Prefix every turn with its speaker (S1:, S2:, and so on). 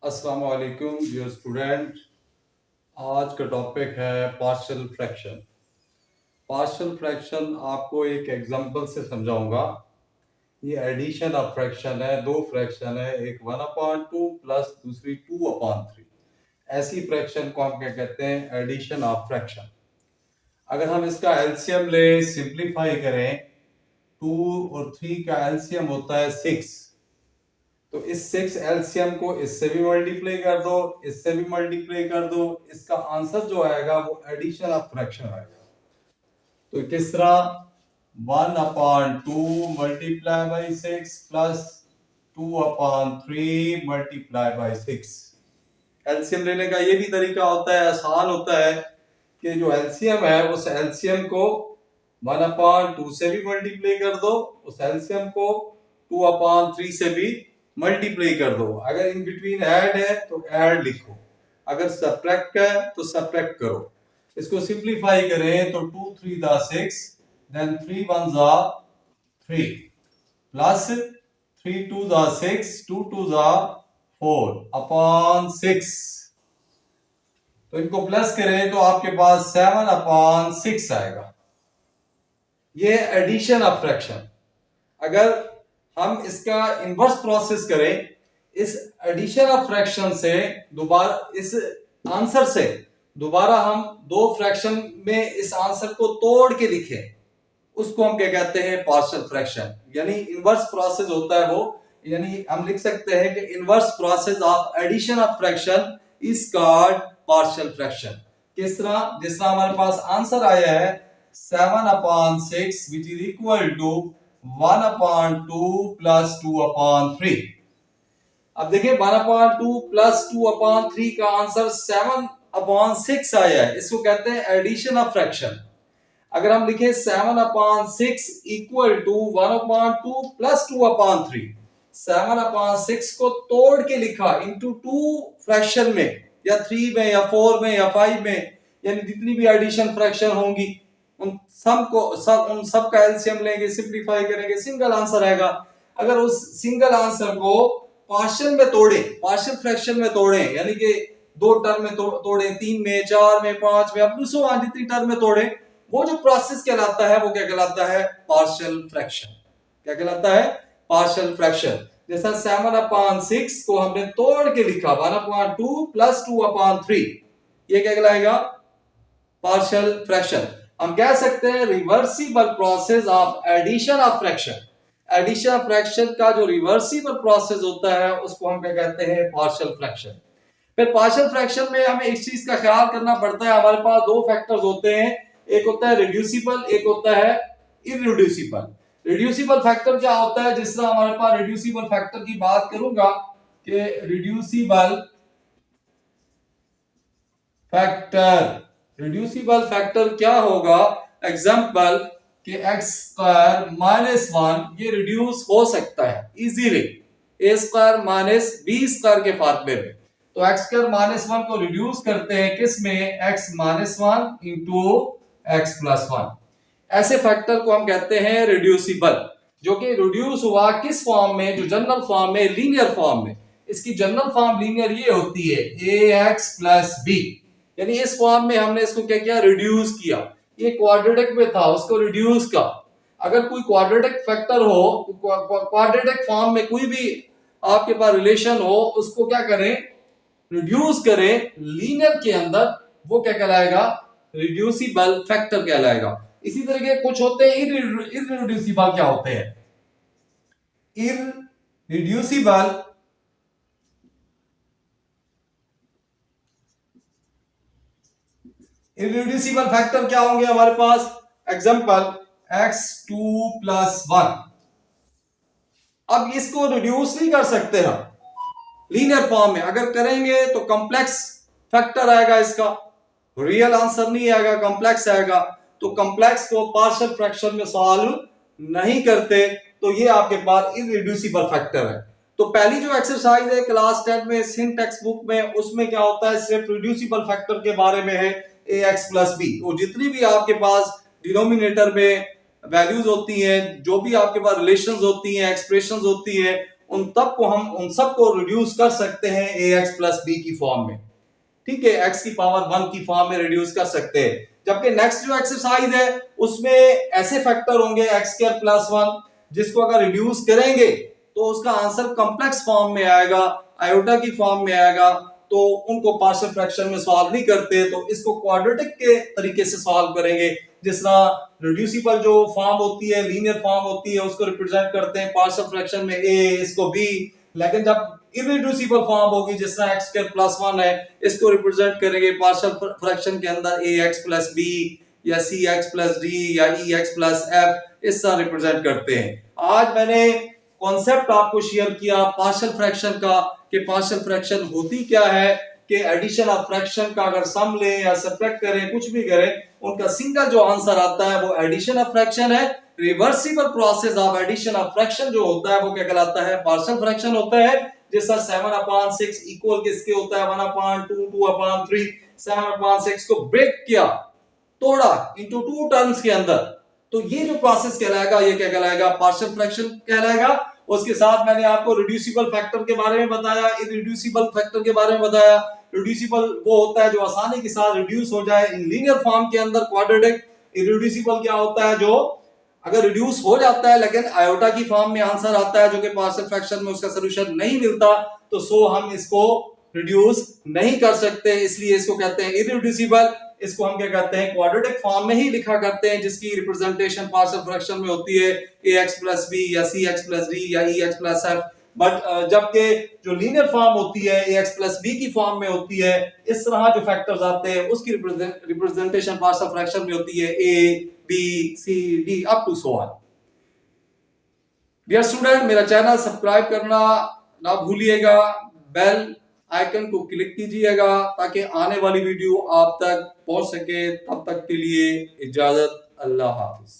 S1: अस्सलाम वालेकुम dear student. आज का टॉपिक है पार्शियल फ्रैक्शन। पार्शियल फ्रैक्शन आपको एक एग्जांपल से समझाऊंगा। ये एडिशन ऑफ फ्रैक्शन है, दो फ्रैक्शन है, एक 1/2 प्लस दूसरी 2/3। ऐसी फ्रैक्शन को हम क्या कहते हैं? Addition of fraction. अगर हम इसका एलसीएम ले, सिंप्लीफाई करें, 2 और 3 का एलसीएम होता है 6। तो इस 6 एलसीएम को इससे भी मल्टीप्लाई कर दो, इससे भी मल्टीप्लाई कर दो, इसका आंसर जो आएगा वो एडिशन ऑफ फ्रैक्शन आएगा। तो किस तरह? 1/2 multiply by 6 plus 2/3 multiply by 6। LCM लेने का ये भी तरीका होता है, आसान होता है कि जो एलसीएम है उस एलसीएम को 1/2 से भी मल्टीप्लाई कर दो, उस एलसीएम को 2/3 से भी मल्टीप्लाई कर दो। अगर इन बिटवीन ऐड है तो ऐड लिखो, अगर सब्ट्रैक्ट है तो सब्ट्रैक्ट करो। इसको सिंप्लीफाई करें तो 2 3 दा 6, देन 3 1 दा 3 प्लस 3 2 दा 6, 2 2 दा 4/6। तो इनको प्लस करें तो आपके पास 7/6 आएगा। ये एडिशन ऑफ फ्रैक्शन। अगर हम इसका इनवर्स प्रोसेस करें, इस एडिशन ऑफ फ्रैक्शन से दोबारा, इस आंसर से दोबारा हम दो फ्रैक्शन में इस आंसर को तोड़ के लिखें, उसको हम क्या कहते हैं? Partial fraction. यानी इनवर्स प्रोसेस होता है वो, यानी हम लिख सकते हैं कि inverse process of addition of fraction is called partial fraction. किस तरह? जिस तरह हमारे पास आंसर आया है 7/6 which is equal to 1/2 plus 2/3। अब देखिए 1/2 प्लस 2/3 का आंसर 7/6 आया है, इसको कहते हैं एडिशन ऑफ फ्रैक्शन। अगर हम लिखें 7/6 इक्वल टू 1/2 प्लस 2/3, 7/6 को तोड़ के लिखा इनटू 2 फ्रैक्शन में, या 3 में, या 4 में, या 5 में, यानी जितनी भी एडिशन फ्रैक्शन होंगी उन सब का एलसीएम लेंगे, सिंपलीफाई करेंगे, सिंगल आंसर आएगा। अगर उस सिंगल आंसर को पार्शियल में तोड़े, पार्शियल फ्रैक्शन में तोड़े, यानी कि दो टर्म में तोड़े, 3 में, 4 में, 5 में, अब सो जितनी टर्म में तोड़े, वो जो प्रोसेस कहलाता है वो क्या कहलाता है? Partial fraction. क्या कहलाता है? Partial fraction. जैसा 7/6 को हमने तोड़ के लिखा 1/2 प्लस 2/3, ये क्या कहलाएगा? Partial fraction. हम कह सकते हैं reversible process of addition of fraction. Addition of fraction का जो रिवर्सिबल प्रोसेस होता है उसको हम क्या कहते हैं? Partial fraction. फिर पार्शियल फ्रैक्शन में हमें इस चीज का ख्याल करना पड़ता है, हमारे पास दो फैक्टर्स होते हैं, एक होता है रिड्यूसिबल, एक होता है इररिड्यूसिबल। रिड्यूसिबल फैक्टर क्या होता है? जिस तरह हमारे पास रिड्यूसिबल फैक्टर की बात करूंगा कि रिड्यूसिबल फैक्टर क्या होगा? एग्जांपल कि x² - 1 ये रिड्यूस हो सकता है इजीली a² - b² के फार्मूले में। तो x² - 1 को रिड्यूस करते हैं किस में? x - 1 into x+1। ऐसे फैक्टर को हम कहते हैं रिड्यूसिबल, जो कि रिड्यूस हुआ किस फॉर्म में? जो जनरल फॉर्म में, लीनियर फॉर्म में। इसकी जनरल फॉर्म लीनियर ये होती है ax + b, यानी इस फॉर्म में हमने इसको क्या किया? रिड्यूस किया। ये क्वाड्रेटिक में था, उसको रिड्यूस का। अगर कोई क्वाड्रेटिक फैक्टर हो, क्वाड्रेटिक फॉर्म में कोई भी आपके पास रिलेशन हो, उसको क्या करें? रिड्यूस करें लीनियर के अंदर, वो क्या कहलाएगा? रिड्यूसिबल फैक्टर कहलाएगा। इसी तरह के कुछ होते हैं इररिड्यूसिबल। क्या होते हैं इररिड्यूसिबल? इररिड्यूसिबल फैक्टर क्या होंगे हमारे पास? Example x2 + 1। अब इसको रिड्यूस नहीं कर सकते हम लीनियर फॉर्म में, अगर करेंगे तो कॉम्प्लेक्स फैक्टर आएगा, इसका रियल आंसर नहीं आएगा, कॉम्प्लेक्स आएगा। तो कॉम्प्लेक्स को पार्शियल फ्रैक्शन में सॉल्व नहीं करते, तो ये आपके पास इररिड्यूसिबल फैक्टर है। तो पहली जो एक्सरसाइज है क्लास 10 में सिंह टेक्स्ट बुक में, उसमें क्या होता है? सिर्फ रिड्यूसिबल फैक्टर के बारे में है, ax + b। और जितनी भी आपके पास डिनोमिनेटर में वैल्यूज होती हैं, जो भी आपके पास रिलेशंस होती हैं, एक्सप्रेशंस होती हैं, उन सब को रिड्यूस कर सकते हैं ax प्लस बी की फॉर्म में, ठीक है, x की पावर 1 की फॉर्म में रिड्यूस कर सकते हैं। जबकि नेक्स्ट जो एक्सरसाइज है उसमें ऐसे फैक्टर होंगे x स्क्वायर प्लस 1 जिसको अगर रिड्यूस करेंगे तो उसका आंसर कॉम्प्लेक्स फॉर्म में आएगा, आयोटा की फॉर्म में आएगा, तो उनको पार्शियल फ्रैक्शन में सॉल्व नहीं करते, तो इसको क्वाड्रेटिक के तरीके से सॉल्व करेंगे। जिस तरह रिड्यूसिबल जो फॉर्म होती है, लीनियर फॉर्म होती है, उसको रिप्रेजेंट करते हैं पार्शियल फ्रैक्शन में a, इसको b, लेकिन जब इररिड्यूसिबल फॉर्म होगी जिस तरह x स्क्वायर प्लस 1 है, इसको रिप्रेजेंट करेंगे पार्शियल फ्रैक्शन के अंदर ax प्लस b या cx प्लस d या ex प्लस f, इस तरह रिप्रेजेंट करते हैं। आज मैंने कॉन्सेप्ट आपको शेयर किया पार्शियल फ्रैक्शन का कि पार्शियल फ्रैक्शन होती क्या है, कि एडिशन ऑफ फ्रैक्शन का अगर सम लें या सब्ट्रैक्ट करें, कुछ भी करें, उनका सिंगल जो आंसर आता है वो एडिशन ऑफ फ्रैक्शन है। Reversible process of addition of fraction जो होता है वो क्या कहलाता है, पार्शियल फ्रैक्शन होता है। जैसा 7/6 इक्वल किसके होता है 1/2, 2/3, 7/6 को ब्रेक किया, तोड़ा इनटू टू टर्म्स के अंदर, तो ये जो प्रोसेस कहलाएगा ये क्या कहलाएगा, पार्शियल फ्रैक्शन कहलाएगा। उसके साथ मैंने आपको रिड्यूसिबल फैक्टर के बारे में बताया, इररिड्यूसिबल फैक्टर के बारे में बताया। रिड्यूसिबल वो होता है जो आसानी के साथ रिड्यूस हो जाए इन लीनियर फॉर्म के अंदर क्वाड्रेटिक। इररिड्यूसिबल क्या होता है, जो अगर रिड्यूस हो जाता है लेकिन आयोटा की फॉर्म में आंसर आता है जो कि पार्शियल फ्रैक्शन में उसका सॉल्यूशन नहीं मिलता, तो सो हम इसको रिड्यूस नहीं कर सकते, इसलिए इसको कहते हैं इररिड्यूसिबल। इसको हम क्या कहते हैं, क्वाड्रेटिक फॉर्म में ही लिखा करते हैं जिसकी रिप्रेजेंटेशन पार्शियल फ्रैक्शन में होती है ax प्लस b या cx प्लस d या ex प्लस f। बट जबकि जो लीनियर फॉर्म होती है ax प्लस b की फॉर्म में होती है, इस तरह जो फैक्टर्स आते हैं उसकी रिप्रेजेंटेशन पार्शियल फ्रैक्शन में होती है a b c d up to so on. Dear student, मेरा चैनल सब्सक्राइब करना ना भूलिएगा, बेल आइकन को क्लिक कीजिएगा ताकि आने वाली वीडियो आप तक पहुंच सके। तब तक के लिए इजाजत, अल्लाह हाफिज।